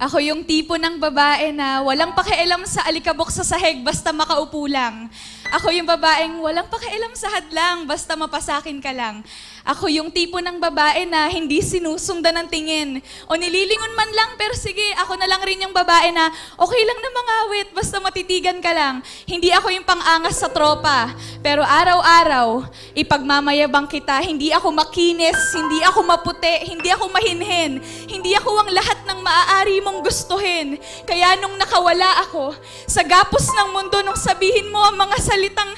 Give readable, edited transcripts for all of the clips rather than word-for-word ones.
Ako yung tipo ng babae na walang pakialam sa alikabok sa sahig basta makaupo lang. Ako yung babaeng walang pakialam sa hadlang basta mapasakin ka lang. Ako yung tipo ng babae na hindi sinusundan ng tingin. O nililingon man lang, pero sige, ako na lang rin yung babae na okay lang na mangawit basta matitigan ka lang. Hindi ako yung pang-angas sa tropa. Pero araw-araw, ipagmamayabang kita. Hindi ako makinis, hindi ako maputi, hindi ako mahinhin. Hindi ako ang lahat ng maaari mong gustuhin. Kaya nung nakawala ako, sa gapos ng mundo nung sabihin mo ang mga salitang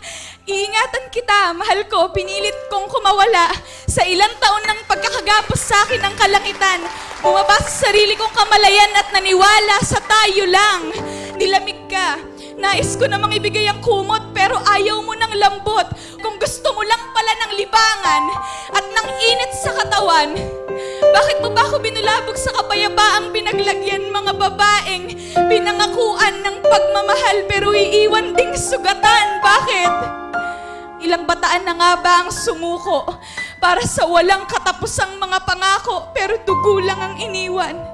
iingatan kita, mahal ko, pinilit kong kumawala. Sa ilang taon ng pagkakagapos sa akin ng kalangitan, bumaba sa sarili kong kamalayan at naniwala sa tayo lang. Nilamig ka. Nais ko namang ibigay ang kumot pero ayaw mo ng lambot. Kung gusto mo lang pala ng libangan at ng init sa katawan, bakit mo ba ako binulabog sa kapayabaang pinaglagyan mga babaeng pinangakuan ng pagmamahal pero iiwan ding sugatan? Bakit? Ilang bataan na nga ba ang sumuko para sa walang katapusang mga pangako pero dugo lang ang iniwan?